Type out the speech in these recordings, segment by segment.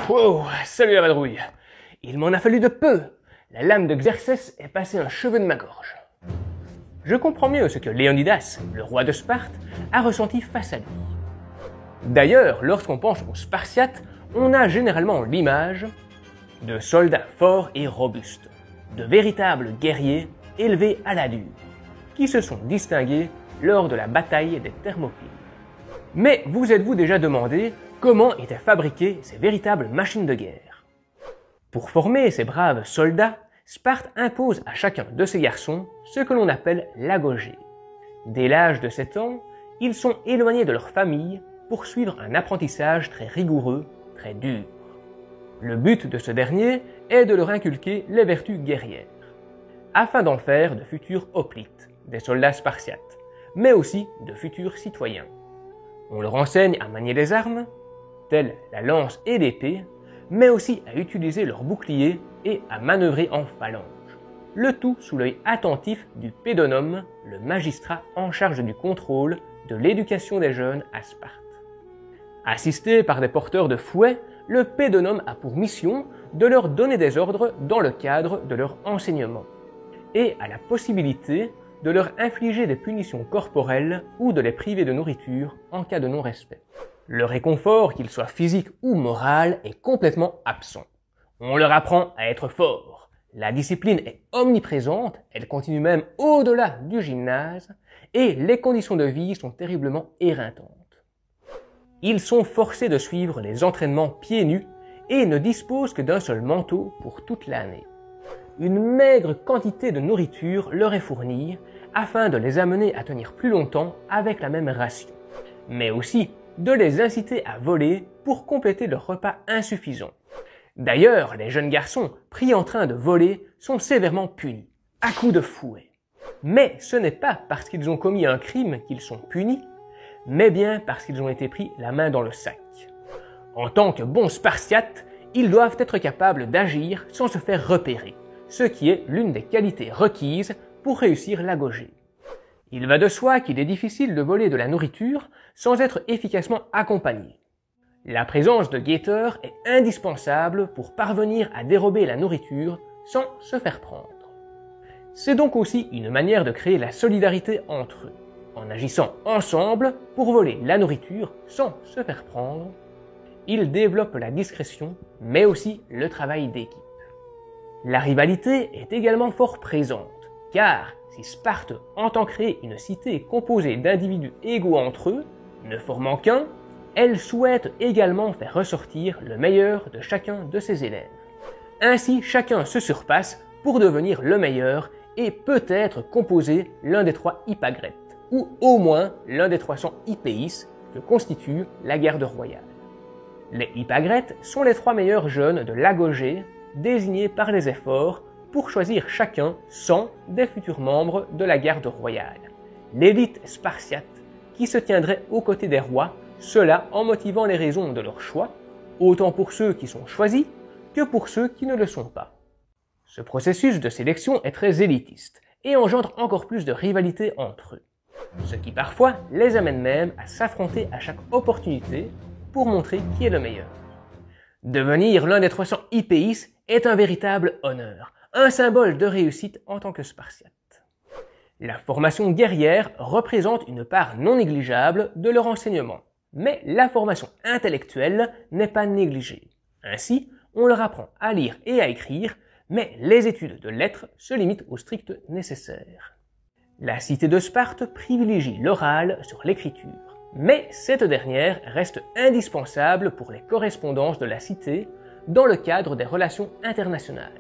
Wow, salut la vadrouille. Il m'en a fallu de peu. La lame de Xerxès est passée un cheveu de ma gorge. Je comprends mieux ce que Léonidas, le roi de Sparte, a ressenti face à lui. D'ailleurs, lorsqu'on pense aux Spartiates, on a généralement l'image de soldats forts et robustes, de véritables guerriers élevés à la dure, qui se sont distingués lors de la bataille des Thermopyles. Mais vous êtes-vous déjà demandé comment étaient fabriquées ces véritables machines de guerre? Pour former ces braves soldats, Sparte impose à chacun de ses garçons ce que l'on appelle l'agogé. Dès l'âge de 7 ans, ils sont éloignés de leur famille pour suivre un apprentissage très rigoureux, très dur. Le but de ce dernier est de leur inculquer les vertus guerrières, afin d'en faire de futurs hoplites, des soldats spartiates, mais aussi de futurs citoyens. On leur enseigne à manier les armes, telles la lance et l'épée, mais aussi à utiliser leur bouclier et à manœuvrer en phalange. Le tout sous l'œil attentif du pédonome, le magistrat en charge du contrôle de l'éducation des jeunes à Sparte. Assisté par des porteurs de fouets, le pédonome a pour mission de leur donner des ordres dans le cadre de leur enseignement, et a la possibilité de leur infliger des punitions corporelles ou de les priver de nourriture en cas de non-respect. Le réconfort, qu'il soit physique ou moral, est complètement absent. On leur apprend à être forts. La discipline est omniprésente, elle continue même au-delà du gymnase, et les conditions de vie sont terriblement éreintantes. Ils sont forcés de suivre les entraînements pieds nus et ne disposent que d'un seul manteau pour toute l'année. Une maigre quantité de nourriture leur est fournie afin de les amener à tenir plus longtemps avec la même ration, mais aussi de les inciter à voler pour compléter leur repas insuffisant. D'ailleurs, les jeunes garçons pris en train de voler sont sévèrement punis, à coups de fouet. Mais ce n'est pas parce qu'ils ont commis un crime qu'ils sont punis, mais bien parce qu'ils ont été pris la main dans le sac. En tant que bons Spartiates, ils doivent être capables d'agir sans se faire repérer, ce qui est l'une des qualités requises pour réussir l'agogé. Il va de soi qu'il est difficile de voler de la nourriture sans être efficacement accompagné. La présence de guetteurs est indispensable pour parvenir à dérober la nourriture sans se faire prendre. C'est donc aussi une manière de créer la solidarité entre eux, en agissant ensemble pour voler la nourriture sans se faire prendre. Ils développent la discrétion, mais aussi le travail d'équipe. La rivalité est également fort présente, car si Sparte entend créer une cité composée d'individus égaux entre eux, ne formant qu'un, elle souhaite également faire ressortir le meilleur de chacun de ses élèves. Ainsi, chacun se surpasse pour devenir le meilleur et peut-être composer l'un des 3 hypagrètes, ou au moins l'un des 300 hypéis que constitue la garde royale. Les hypagrètes sont les 3 meilleurs jeunes de l'agogé désignés par les efforts pour choisir chacun 100 des futurs membres de la garde royale, l'élite spartiate qui se tiendrait aux côtés des rois, cela en motivant les raisons de leur choix, autant pour ceux qui sont choisis que pour ceux qui ne le sont pas. Ce processus de sélection est très élitiste et engendre encore plus de rivalité entre eux, ce qui parfois les amène même à s'affronter à chaque opportunité pour montrer qui est le meilleur. Devenir l'un des 300 hypéis est un véritable honneur, un symbole de réussite en tant que Spartiate. La formation guerrière représente une part non négligeable de leur enseignement, mais la formation intellectuelle n'est pas négligée. Ainsi, on leur apprend à lire et à écrire, mais les études de lettres se limitent au strict nécessaire. La cité de Sparte privilégie l'oral sur l'écriture, mais cette dernière reste indispensable pour les correspondances de la cité dans le cadre des relations internationales.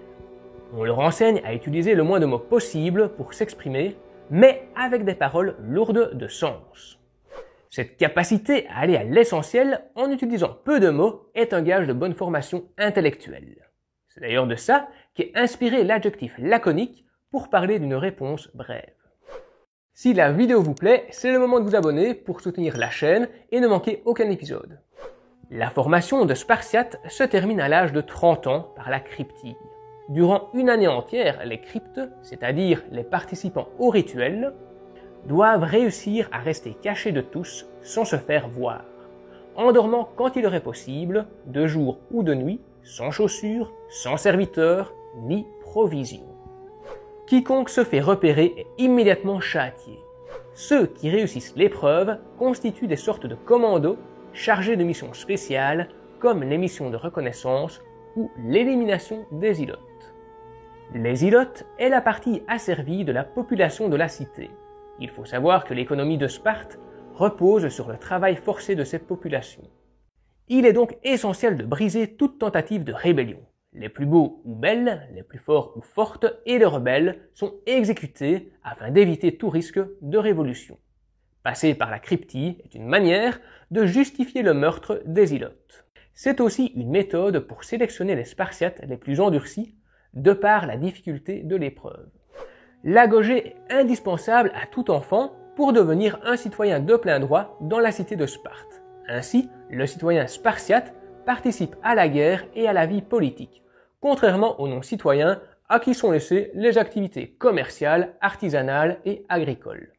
On leur enseigne à utiliser le moins de mots possible pour s'exprimer, mais avec des paroles lourdes de sens. Cette capacité à aller à l'essentiel en utilisant peu de mots est un gage de bonne formation intellectuelle. C'est d'ailleurs de ça qu'est inspiré l'adjectif laconique pour parler d'une réponse brève. Si la vidéo vous plaît, c'est le moment de vous abonner pour soutenir la chaîne et ne manquer aucun épisode. La formation de Spartiate se termine à l'âge de 30 ans par la cryptille. Durant une année entière, les cryptes, c'est-à-dire les participants au rituel, doivent réussir à rester cachés de tous sans se faire voir, en dormant quand il leur est possible, de jour ou de nuit, sans chaussures, sans serviteurs, ni provisions. Quiconque se fait repérer est immédiatement châtié. Ceux qui réussissent l'épreuve constituent des sortes de commandos chargés de missions spéciales comme les missions de reconnaissance ou l'élimination des ilotes. Les ilotes est la partie asservie de la population de la cité. Il faut savoir que l'économie de Sparte repose sur le travail forcé de cette population. Il est donc essentiel de briser toute tentative de rébellion. Les plus beaux ou belles, les plus forts ou fortes et les rebelles sont exécutés afin d'éviter tout risque de révolution. Passer par la cryptie est une manière de justifier le meurtre des ilotes. C'est aussi une méthode pour sélectionner les Spartiates les plus endurcis de par la difficulté de l'épreuve. L'agogée est indispensable à tout enfant pour devenir un citoyen de plein droit dans la cité de Sparte. Ainsi, le citoyen spartiate participe à la guerre et à la vie politique, contrairement aux non-citoyens à qui sont laissées les activités commerciales, artisanales et agricoles.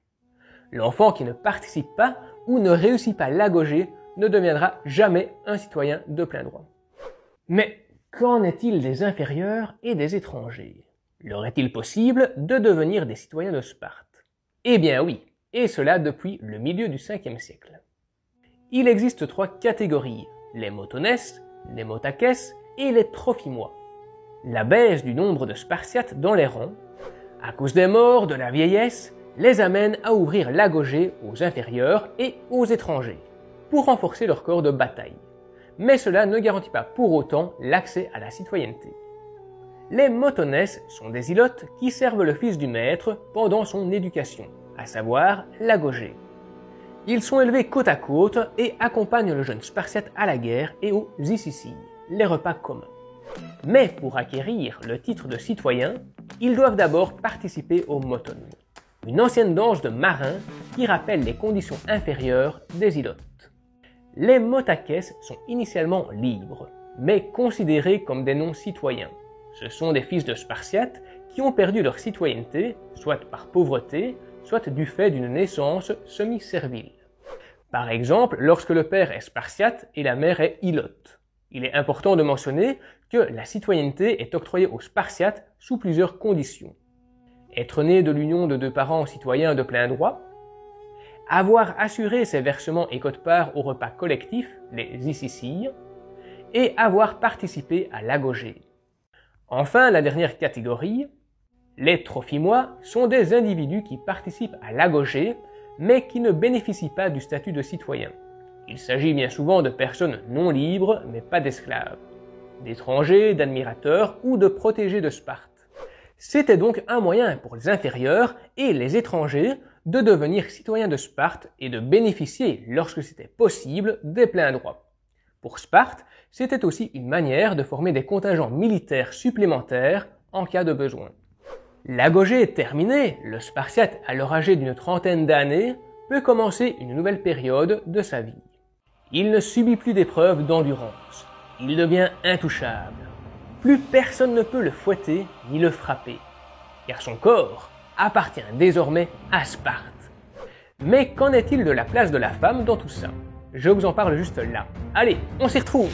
L'enfant qui ne participe pas ou ne réussit pas l'agogée ne deviendra jamais un citoyen de plein droit. Mais qu'en est-il des inférieurs et des étrangers? Leur est-il possible de devenir des citoyens de Sparte? Eh bien oui, et cela depuis le milieu du 5e siècle. Il existe 3 catégories, les motones, les motakes et les trophimois. La baisse du nombre de Spartiates dans les rangs, à cause des morts, de la vieillesse, les amène à ouvrir l'agogée aux inférieurs et aux étrangers, pour renforcer leur corps de bataille. Mais cela ne garantit pas pour autant l'accès à la citoyenneté. Les motones sont des ilotes qui servent le fils du maître pendant son éducation, à savoir l'agogée. Ils sont élevés côte à côte et accompagnent le jeune Spartiate à la guerre et aux zisicilles, les repas communs. Mais pour acquérir le titre de citoyen, ils doivent d'abord participer au moton, une ancienne danse de marins qui rappelle les conditions inférieures des ilotes. Les motakes sont initialement libres, mais considérés comme des non-citoyens. Ce sont des fils de Spartiates qui ont perdu leur citoyenneté, soit par pauvreté, soit du fait d'une naissance semi-servile. Par exemple, lorsque le père est Spartiate et la mère est ilote. Il est important de mentionner que la citoyenneté est octroyée aux Spartiates sous plusieurs conditions. Être né de l'union de 2 parents citoyens de plein droit, avoir assuré ses versements et quote-part au repas collectif, les zisicilles, et avoir participé à l'agogée. Enfin, la dernière catégorie, les trophimois, sont des individus qui participent à l'agogée, mais qui ne bénéficient pas du statut de citoyen. Il s'agit bien souvent de personnes non libres, mais pas d'esclaves, d'étrangers, d'admirateurs ou de protégés de Sparte. C'était donc un moyen pour les inférieurs et les étrangers de devenir citoyens de Sparte et de bénéficier, lorsque c'était possible, des pleins droits. Pour Sparte, c'était aussi une manière de former des contingents militaires supplémentaires en cas de besoin. L'agogée est terminée, le Spartiate, alors âgé d'une trentaine d'années, peut commencer une nouvelle période de sa vie. Il ne subit plus d'épreuves d'endurance. Il devient intouchable. Plus personne ne peut le fouetter ni le frapper, car son corps appartient désormais à Sparte. Mais qu'en est-il de la place de la femme dans tout ça? Je vous en parle juste là. Allez, on s'y retrouve!